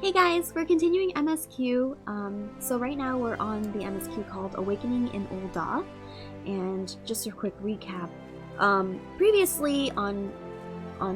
Hey guys, we're continuing MSQ. So right now we're on the MSQ called Awakening in Ul'dah. And just a quick recap. Previously on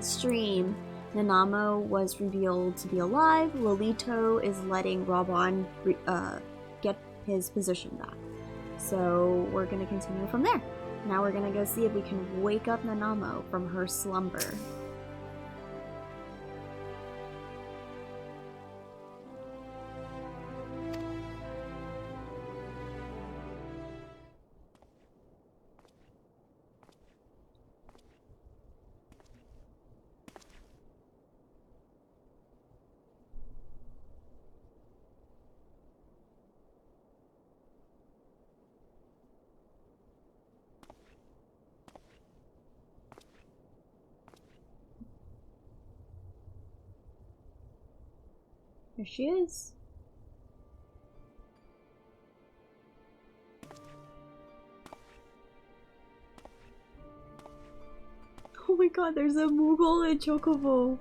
stream, Nanamo was revealed to be alive. Lolito is letting Raban get his position back. So we're gonna continue from there. Now we're gonna go see if we can wake up Nanamo from her slumber. There she is. Oh my god, there's a Moogle and Chocobo.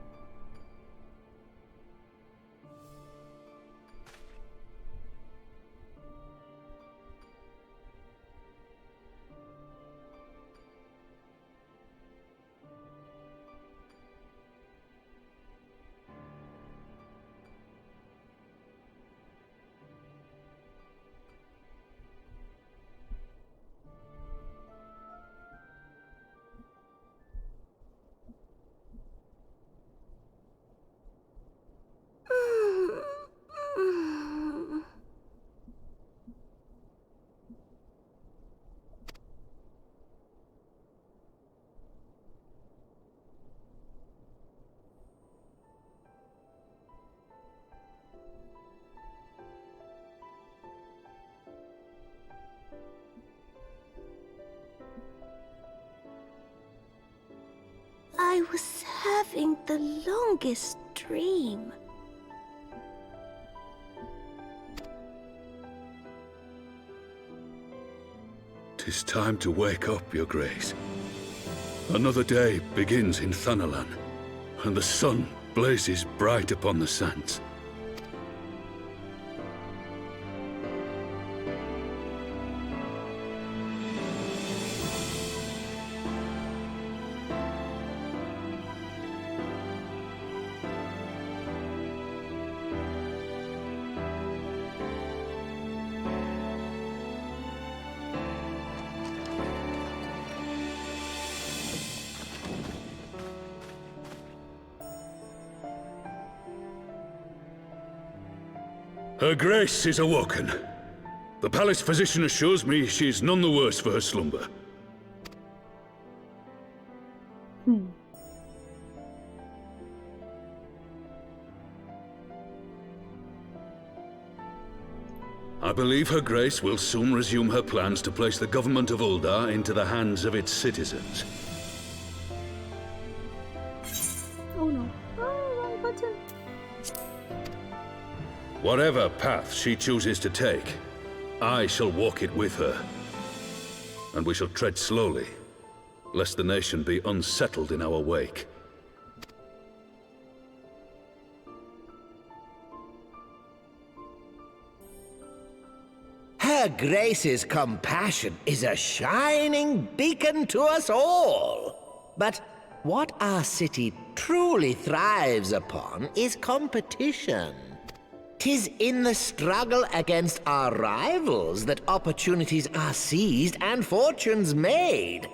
I was having the longest dream. "'Tis time to wake up, Your Grace. Another day begins in Thanalan, and the sun blazes bright upon the sands. Her Grace is awoken. The palace physician assures me she's none the worse for her slumber. I believe Her Grace will soon resume her plans to place the government of Ul'dah into the hands of its citizens. Oh no. Oh, wrong button. Whatever path she chooses to take, I shall walk it with her. And we shall tread slowly, lest the nation be unsettled in our wake. Her Grace's compassion is a shining beacon to us all. But what our city truly thrives upon is competition. 'Tis in the struggle against our rivals that opportunities are seized and fortunes made.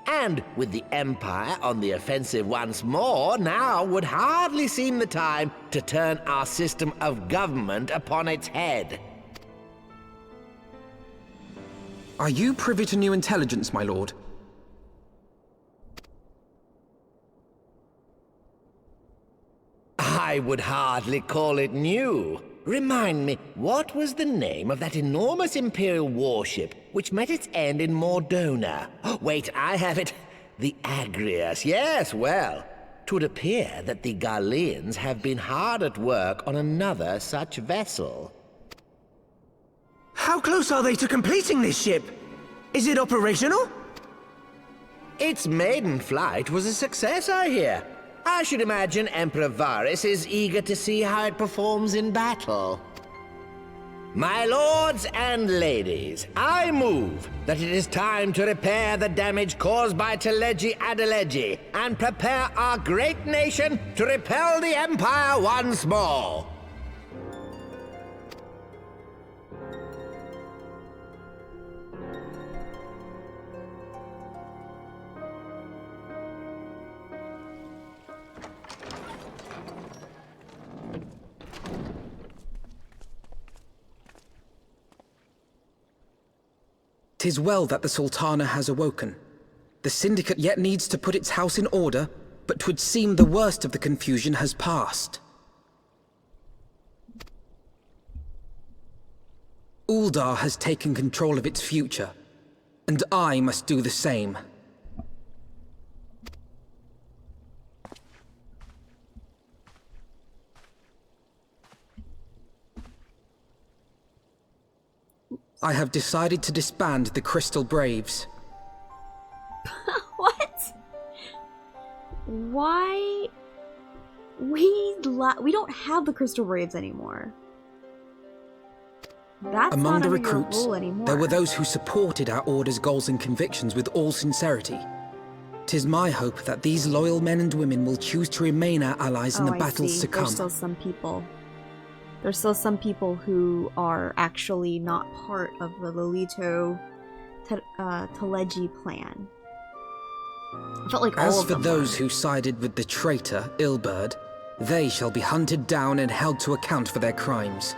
And with the Empire on the offensive once more, now would hardly seem the time to turn our system of government upon its head. Are you privy to new intelligence, my lord? I would hardly call it new. Remind me, what was the name of that enormous Imperial warship which met its end in Mordona? Wait, I have it. The Agrias, yes, well. 'Twould appear that the Garleans have been hard at work on another such vessel. How close are they to completing this ship? Is it operational? Its maiden flight was a success, I hear. I should imagine Emperor Varys is eager to see how it performs in battle. My lords and ladies, I move that it is time to repair the damage caused by Teleji Adeleji and prepare our great nation to repel the Empire once more. "'Tis well that the Sultana has awoken. The Syndicate yet needs to put its house in order, but 'twould seem the worst of the confusion has passed. Uldar has taken control of its future, and I must do the same." I have decided to disband the Crystal Braves. What? Why? We don't have the Crystal Braves anymore. That's Among not the under your recruits, rule anymore. there were those who supported our order's goals and convictions with all sincerity. 'Tis my hope that these loyal men and women will choose to remain our allies in the battles to come. There's still some people. There's still some people who are actually not part of the Lolito Teleji plan. I felt like all As of for them those were. who sided with the traitor, Ilberd, they shall be hunted down and held to account for their crimes.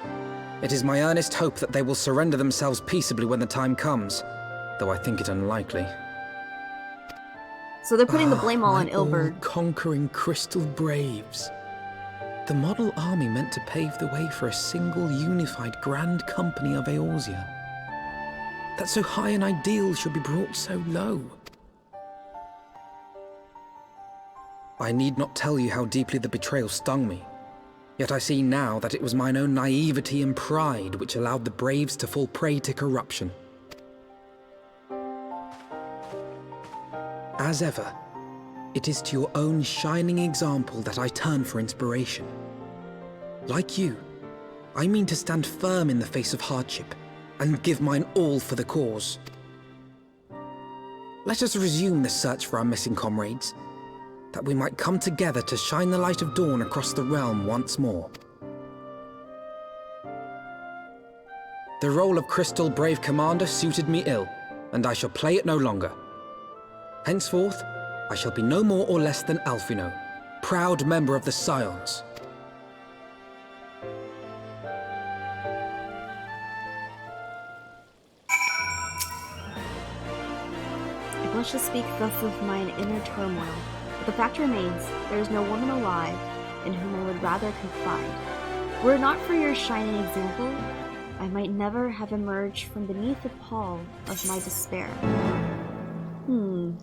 It is my earnest hope that they will surrender themselves peaceably when the time comes, though I think it unlikely. So they're putting the blame all on My Ilberd. all-conquering Crystal Braves. The model army meant to pave the way for a single unified grand company of Eorzea. That so high an ideal should be brought so low. I need not tell you how deeply the betrayal stung me. Yet I see now that it was mine own naivety and pride which allowed the Braves to fall prey to corruption. As ever, it is to your own shining example that I turn for inspiration. Like you, I mean to stand firm in the face of hardship and give mine all for the cause. Let us resume the search for our missing comrades, that we might come together to shine the light of dawn across the realm once more. The role of Crystal Brave Commander suited me ill, and I shall play it no longer. Henceforth, I shall be no more or less than Alphino, proud member of the Scions. I blush to speak thus of mine inner turmoil, but the fact remains, there is no woman alive in whom I would rather confide. Were it not for your shining example, I might never have emerged from beneath the pall of my despair.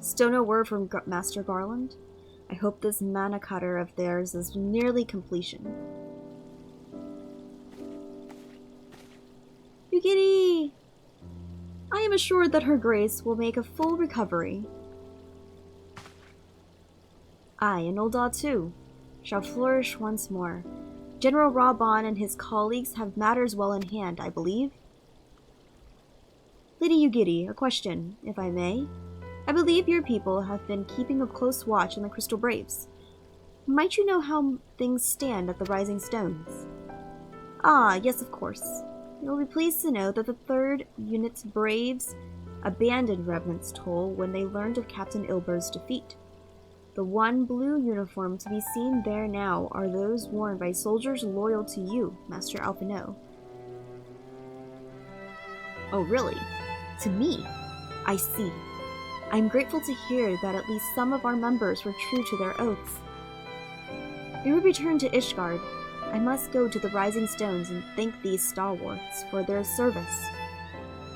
Still no word from Master Garland? I hope this mana cutter of theirs is nearly completion. Yugiri! I am assured that her grace will make a full recovery. I, and Ulda too, shall flourish once more. General Raban and his colleagues have matters well in hand, I believe. Lady Yugiri, a question, if I may. I believe your people have been keeping a close watch on the Crystal Braves. Might you know how things stand at the Rising Stones? Ah, yes, of course. You will be pleased to know that the 3rd Unit's Braves abandoned Revenant's Toll when they learned of Captain Ilber's defeat. The one blue uniform to be seen there now are those worn by soldiers loyal to you, Master Alphino. Oh, really? To me? I see. I am grateful to hear that at least some of our members were true to their oaths. We will return to Ishgard. I must go to the Rising Stones and thank these stalwarts for their service.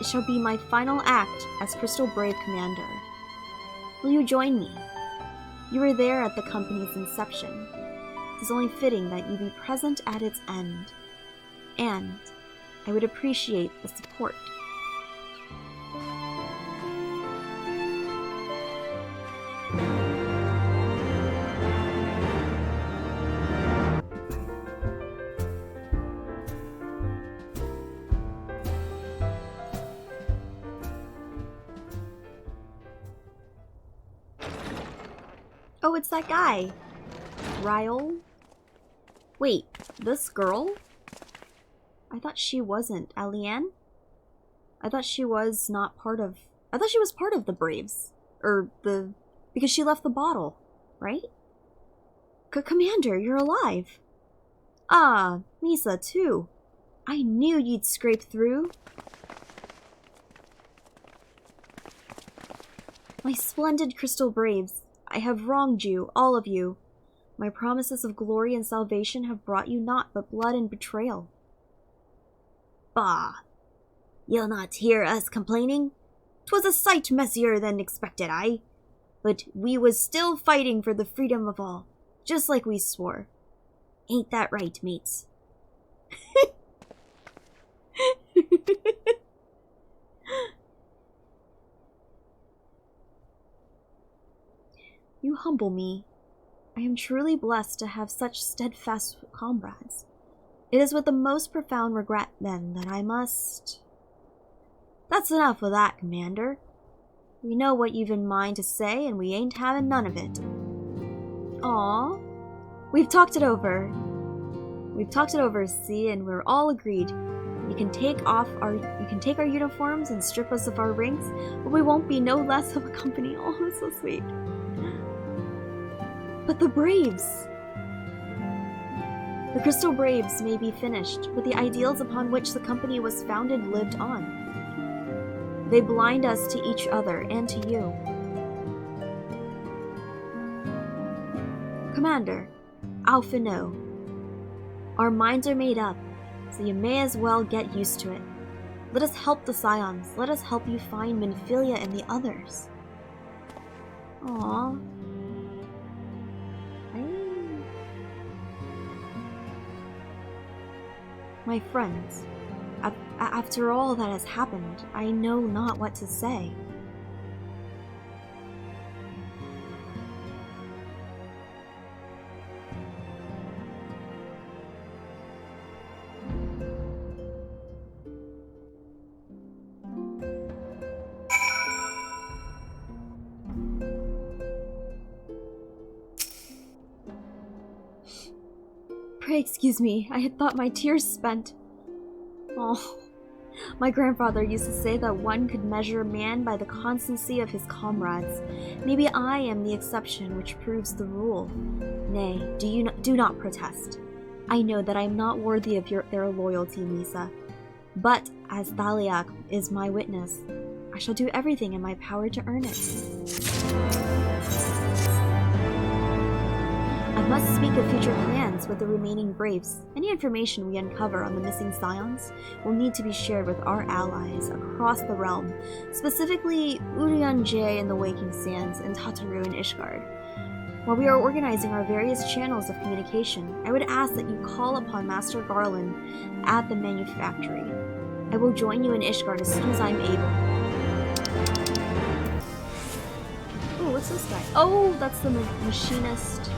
It shall be my final act as Crystal Brave Commander. Will you join me? You were there at the company's inception. It is only fitting that you be present at its end. And I would appreciate the support. Oh, it's that guy. Ryle? Wait, this girl? I thought she wasn't. Alianne? I thought she was not part of... I thought she was part of the Braves. Because she left the bottle, right? Commander, you're alive. Ah, Misa too. I knew you'd scrape through. My splendid Crystal Braves, I have wronged you, all of you. My promises of glory and salvation have brought you naught but blood and betrayal. Bah! You'll not hear us complaining. 'Twas a sight messier than expected, aye. But we was still fighting for the freedom of all, just like we swore. Ain't that right, mates? You humble me. I am truly blessed to have such steadfast comrades. It is with the most profound regret, then, that I must... That's enough of that, Commander. We know what you've in mind to say, and we ain't having none of it. Aw. We've talked it over. See, and we're all agreed. You can take our uniforms and strip us of our rings, but we won't be no less of a company. Oh, that's so sweet. But the Braves! The Crystal Braves may be finished, but the ideals upon which the company was founded lived on. They blind us to each other and to you. Commander, Alpha no. Our minds are made up, so you may as well get used to it. Let us help the Scions. Let us help you find Minfilia and the others. Aww. My friends, after all that has happened, I know not what to say. Pray excuse me, I had thought my tears spent. Oh, my grandfather used to say that one could measure a man by the constancy of his comrades. Maybe I am the exception which proves the rule. Nay, do not protest. I know that I am not worthy of their loyalty, Misa. But, as Thaliak is my witness, I shall do everything in my power to earn it. I must speak of future plans with the remaining Braves. Any information we uncover on the missing Scions will need to be shared with our allies across the realm, specifically Urian J in the Waking Sands and Tataru in Ishgard. While we are organizing our various channels of communication, I would ask that you call upon Master Garland at the manufactory. I will join you in Ishgard as soon as I'm able. Oh, what's this guy? Oh, that's the machinist.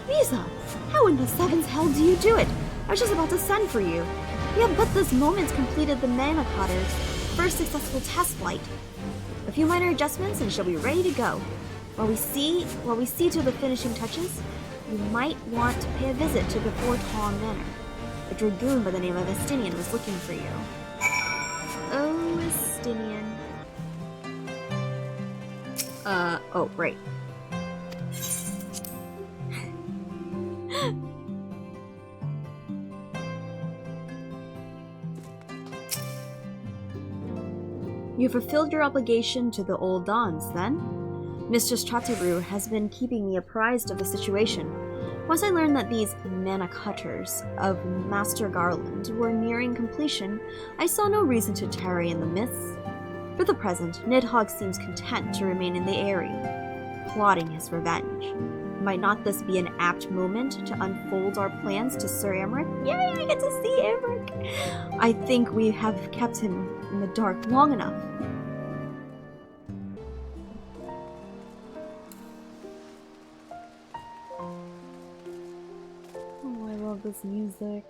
Misa, how in the seven's hell do you do it? I was just about to send for you. We have but this moment completed the Manacotter's first successful test flight. A few minor adjustments and she'll be ready to go. While we see to the finishing touches, you might want to pay a visit to the Fort Hong Manor. A dragoon by the name of Estinian was looking for you. Oh, Estinian. Oh, right. You fulfilled your obligation to the old Dons, then? Mistress Tataru has been keeping me apprised of the situation. Once I learned that these Manicutters of Master Garland were nearing completion, I saw no reason to tarry in the midst. For the present, Nidhogg seems content to remain in the area, plotting his revenge. Might not this be an apt moment to unfold our plans to Sir Emmerich? Yay, I get to see Emmerich! I think we have kept him in the dark long enough. Oh, I love this music.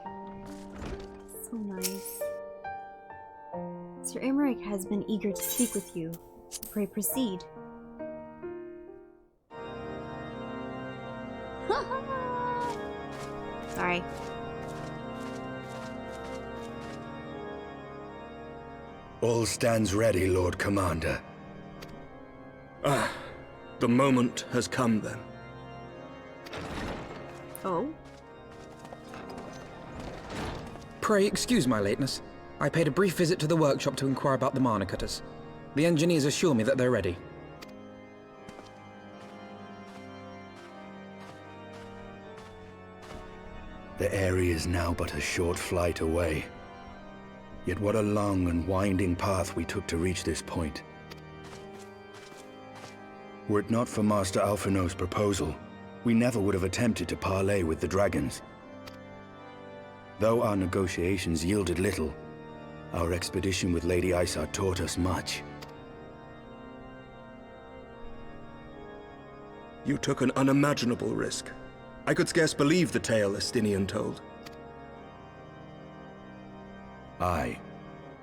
So nice. Sir Emmerich has been eager to speak with you. Pray proceed. Sorry. All stands ready, Lord Commander. The moment has come then. Oh? Pray excuse my lateness. I paid a brief visit to the workshop to inquire about the mana cutters. The engineers assure me that they're ready. The area is now but a short flight away. Yet what a long and winding path we took to reach this point. Were it not for Master Alphino's proposal, we never would have attempted to parley with the dragons. Though our negotiations yielded little, our expedition with Lady Isard taught us much. You took an unimaginable risk. I could scarce believe the tale Estinian told. Aye.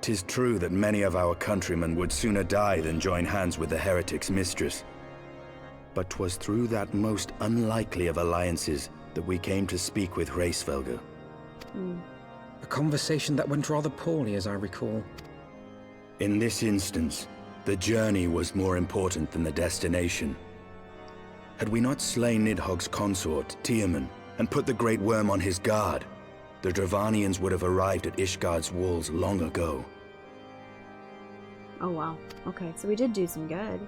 'Tis true that many of our countrymen would sooner die than join hands with the heretic's mistress. But 'twas through that most unlikely of alliances that we came to speak with Hraesvelgr. A conversation that went rather poorly, as I recall. In this instance, the journey was more important than the destination. Had we not slain Nidhogg's consort, Tiaman, and put the Great Worm on his guard, the Dravanians would have arrived at Ishgard's walls long ago. Oh wow. Okay, so we did do some good.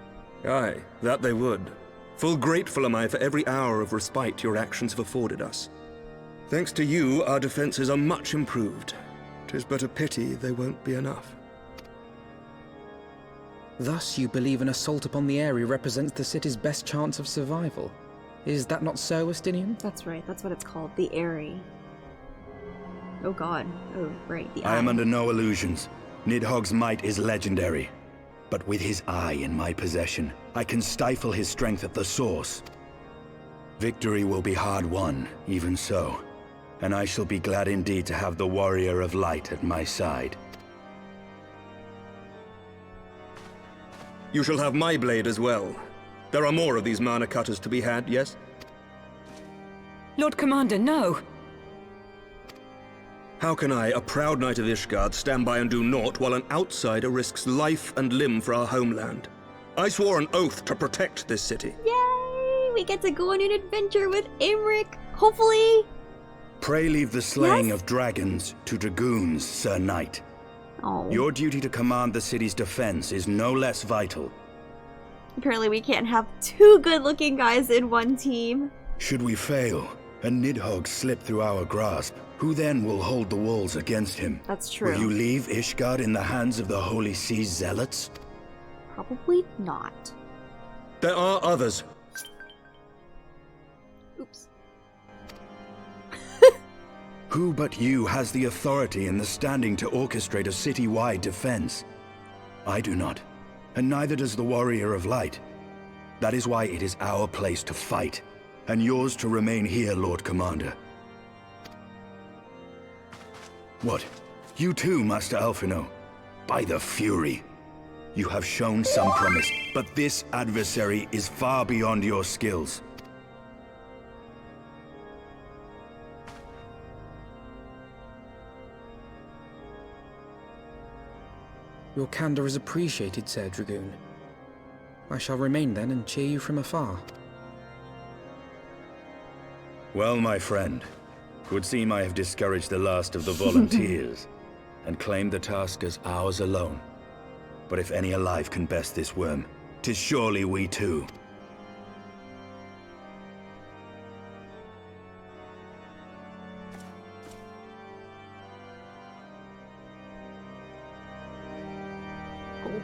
Aye, that they would. Full grateful am I for every hour of respite your actions have afforded us. Thanks to you, our defenses are much improved. 'Tis but a pity they won't be enough. Thus, you believe an assault upon the area represents the city's best chance of survival. Is that not so, Estinian? That's right, that's what it's called. The Airy. Oh god. Oh, right, the I am eye. under no illusions. Nidhogg's might is legendary. But with his eye in my possession, I can stifle his strength at the source. Victory will be hard won, even so. And I shall be glad indeed to have the Warrior of Light at my side. You shall have my blade as well. There are more of these mana cutters to be had, yes? Lord Commander, no! How can I, a proud knight of Ishgard, stand by and do naught while an outsider risks life and limb for our homeland? I swore an oath to protect this city. Yay! We get to go on an adventure with Imric! Hopefully! Pray leave the slaying Yes? of dragons to dragoons, Sir Knight. Oh. Your duty to command the city's defense is no less vital. Apparently we can't have two good-looking guys in one team. Should we fail, and Nidhogg slip through our grasp, who then will hold the walls against him? That's true. Will you leave Ishgard in the hands of the Holy Sea's zealots? Probably not. There are others. Oops. Who but you has the authority and the standing to orchestrate a city-wide defense? I do not, and neither does the Warrior of Light. That is why it is our place to fight, and yours to remain here, Lord Commander. What? You too, Master Alphino? By the Fury! You have shown some promise, but this adversary is far beyond your skills. Your candor is appreciated, Sir Dragoon. I shall remain then and cheer you from afar. Well, my friend, 'twould seem I have discouraged the last of the volunteers, and claimed the task as ours alone. But if any alive can best this worm, 'tis surely we too. Gulp.